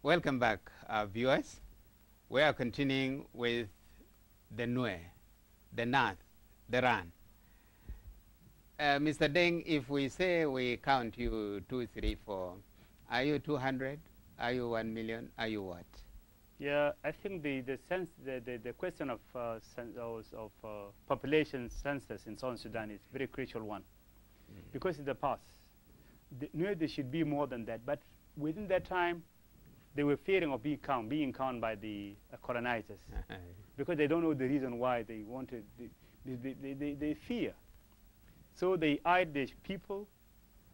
Welcome back, viewers. We are continuing with the Nuer, the Naath, the Ran. Mr. Deng, if we say we count you 2, 3, 4, are you 200? Are you 1 million? Are you what? Yeah, I think the question of population census in Southern Sudan is a very crucial one, because in the past, there should be more than that, but within that time, they were fearing of being counted by the colonizers, because they don't know the reason why they wanted. They fear, so they eyed the people.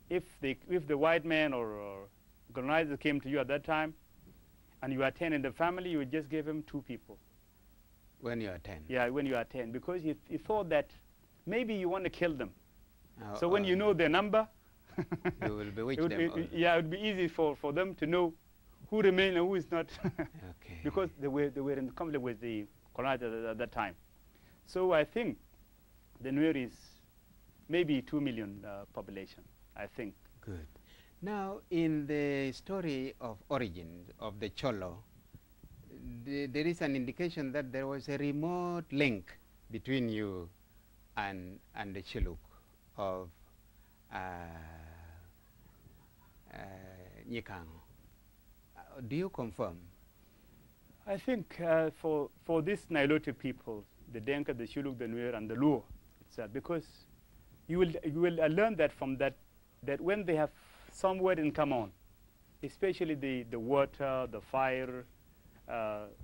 If the white man or colonizer came to you at that time, and you are 10 in the family, you would just give him 2 people. When you are 10? Yeah, when you are 10, because he thought that maybe you want to kill them. So when you know their number, you will bewitch them. Yeah, it would be easy for them to know who remains and who is not. Okay. Because they were in conflict with the colonizers at that time. So I think the Nuer is maybe 2 million population, I think. Good. Now, in the story of origin of the Cholo, there is an indication that there was a remote link between you and the Chiluk of Nyikango. Do you confirm? I think for these Nilotic people, the Denka, the Shuluk, the Nuer, and the Luo itself, because you will learn that from that when they have some word in common, especially the water, the fire,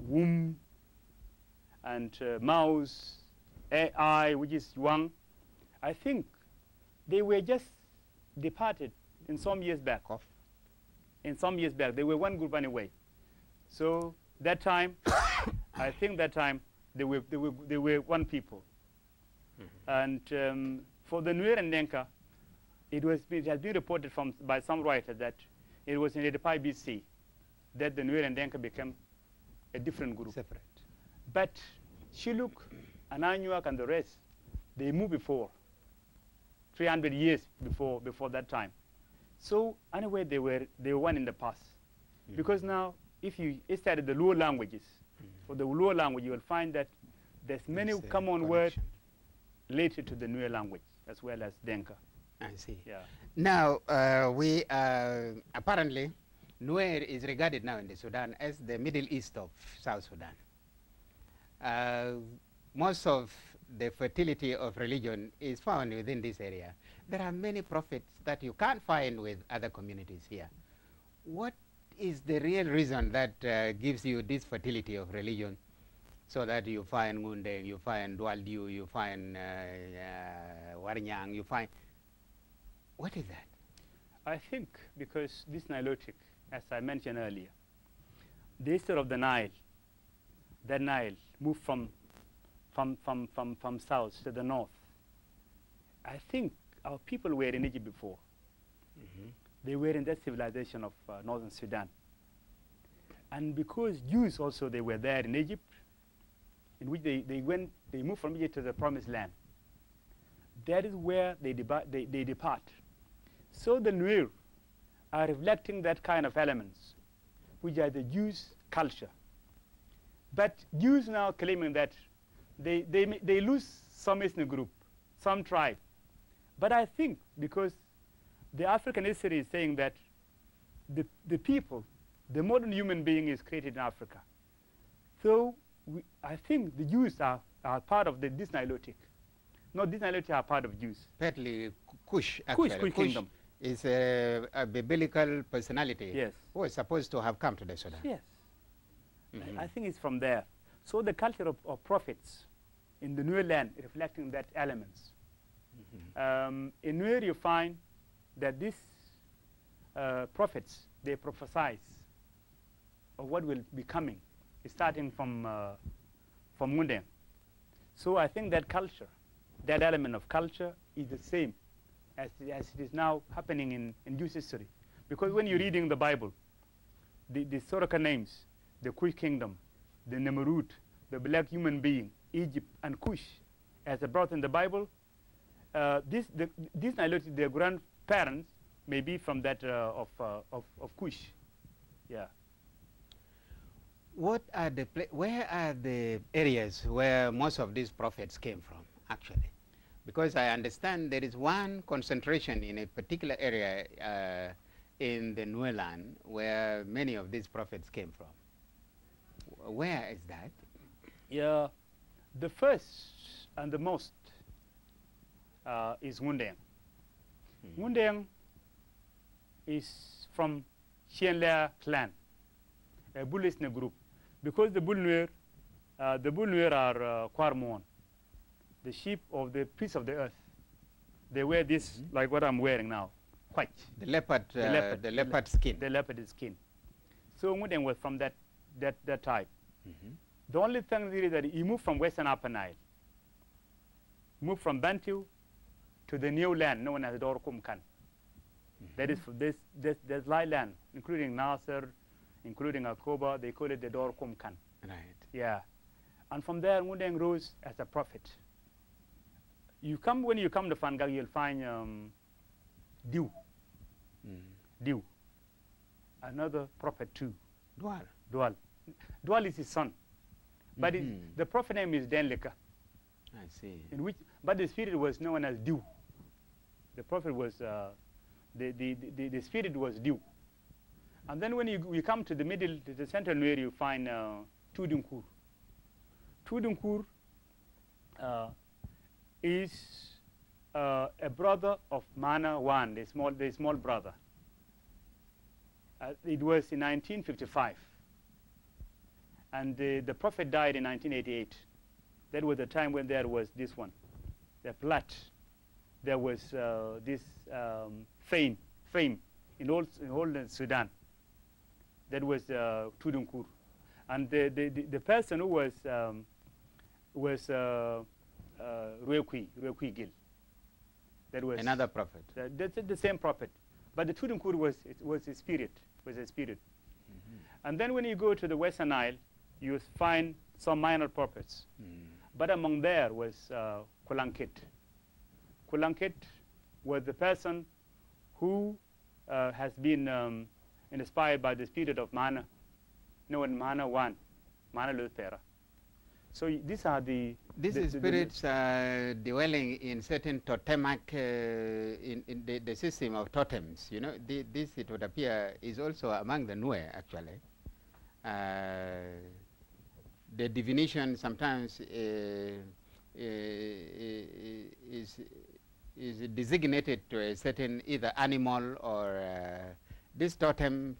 womb, and mouse, AI, which is Yuang, I think they were just departed in some years back. In some years back, they were one group anyway. So that time, I think that time they were one people. And for the Nuer and Denka, it has been reported by some writers that it was in 85 BC that the Nuer and Denka became a different group. Separate. But Shiluk and Anuak and the rest, they moved before, 300 years before that time. So anyway, they were one in the past. Because now, if you study the Luo languages, for the Luo language, you will find that there's many common words related to the Nuer language, as well as Denka. I see. Yeah. Now, we apparently, Nuer is regarded now in the Sudan as the Middle East of South Sudan. Most of the fertility of religion is found within this area. There are many prophets that you can't find with other communities here. What is the real reason that gives you this fertility of religion, so that you find Ngundeng, you find Dwaldiu, you find Warnyang, you find... What is that? I think because this Nilotic, as I mentioned earlier, the eastern of the Nile, that Nile moved from south to the north. I think our people were in Egypt before. They were in that civilization of northern Sudan. And because Jews also, they were there in Egypt, in which they moved from Egypt to the Promised Land. That is where they depart. So the Nuer are reflecting that kind of elements, which are the Jews' culture. But Jews now claiming that they lose some ethnic group, some tribe. But I think because the African history is saying that the people, the modern human being is created in Africa. So I think the Jews are part of this Nilotic. No, these Nilotic are part of Jews. Partly Kush, actually. Kush kingdom. Is a biblical personality, yes, who is supposed to have come to the Sudan. Yes. I think it's from there. So the culture of prophets in the Nuer land reflecting that elements. In Nuer you find that these prophets, they prophesize of what will be coming, starting from Ngundeng. So I think that culture, that element of culture is the same as it is now happening in Jewish history. Because when you're reading the Bible, the historical names, the Kush kingdom, the Nemrut, the black human being, Egypt, and Kush, as brought in the Bible, these Nilotic, their grandparents may be from that of Kush. Yeah. where are the areas where most of these prophets came from, actually? Because I understand there is one concentration in a particular area in the Nuer land where many of these prophets came from. Where is that? Yeah, the first and the most is Ngundeng. Ngundeng is from Shienle clan, a Bulisne group, because the Bull Nuer are Kwarmon, the sheep of the peace of the earth. They wear this like what I'm wearing now, white. The leopard skin. The leopard skin. So Ngundeng was from that type. The only thing really that he moved from Western Upper Nile, moved from Bantu to the new land known as Dorkumkan. That is this light land, including Nasser, including Akoba, they call it the Dorkumkan. Right. Yeah. And from there, Ngundeng rose as a prophet. When you come to Fangag, you'll find Diu. Diu. Another prophet too. Dual. Dual is his son. But the prophet name is Denlika. I see. But the spirit was known as Diu. The prophet was, the spirit was Diu. And then when you come to the middle, to the center where you find Tudunkur. Tudunkur is a brother of Mana Wan, the small brother. It was in 1955. And the prophet died in 1988. That was the time when there was this one, the plot. There was this fame in all Sudan. That was Tudunkur. And the person who was Ruekwi Gil. That was another prophet. That's the same prophet. But the Tudunkur was a spirit. And then when you go to the Western Nile, you find some minor prophets. But among there was Kulankit. Kulankit was the person who has been inspired by the spirit of Mana, known Mana Wan, Mana Luthera. So these are the spirits dwelling in certain totemic, in the system of totems. You know, this, it would appear, is also among the Nuer, actually. The divination sometimes is designated to a certain either animal or this totem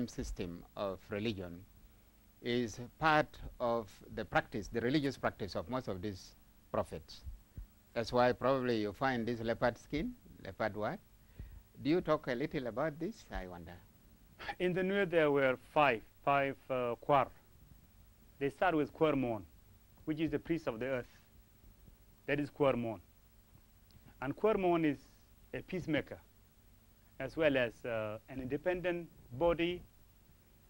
system of religion is part of the practice, the religious practice of most of these prophets. That's why probably you find this leopard skin, leopard what? Do you talk a little about this, I wonder? In the Nuer there were five Kwar. They start with Kwarmon, which is the priest of the earth. That is Kwarmon. And Kwarmon is a peacemaker, as well as an independent body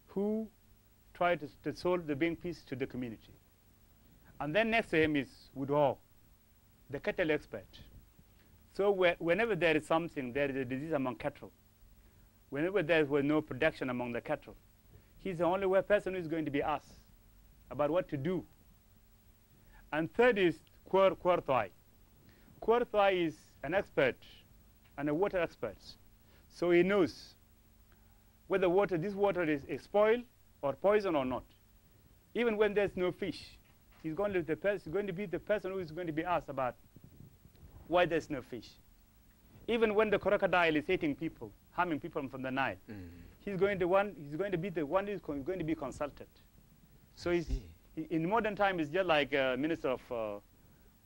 who try to solve the bring peace to the community. And then next to him is Woodhaw, the cattle expert. So whenever there is something, there is a disease among cattle. Whenever there was no production among the cattle, he's the only person who is going to be asked about what to do. And third is Kwarthai. Kwarthai is an expert and a water expert. So he knows whether this water is spoiled or poison or not. Even when there's no fish, he's going to be the person who is going to be asked about why there's no fish. Even when the crocodile is eating people, harming people from the Nile, he's going to be the one who's going to be consulted. So in modern time, it's just like a minister of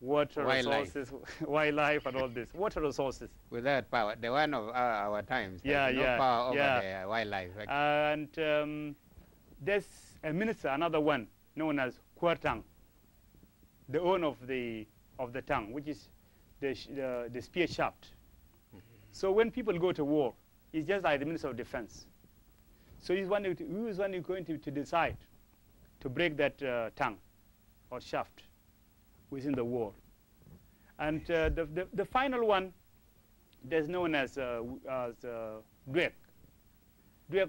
water resources, wildlife, and all this. Water resources. Without power, the one of our times. Yeah, no power over the wildlife. Right? And there's a minister, another one, known as Kwartang, the owner of the tongue, which is the spear shaft. So when people go to war, he's just like the minister of defense. So he's one who is going to decide to break that tongue or shaft within the war. And the final one, that's known as Dwek. Dwek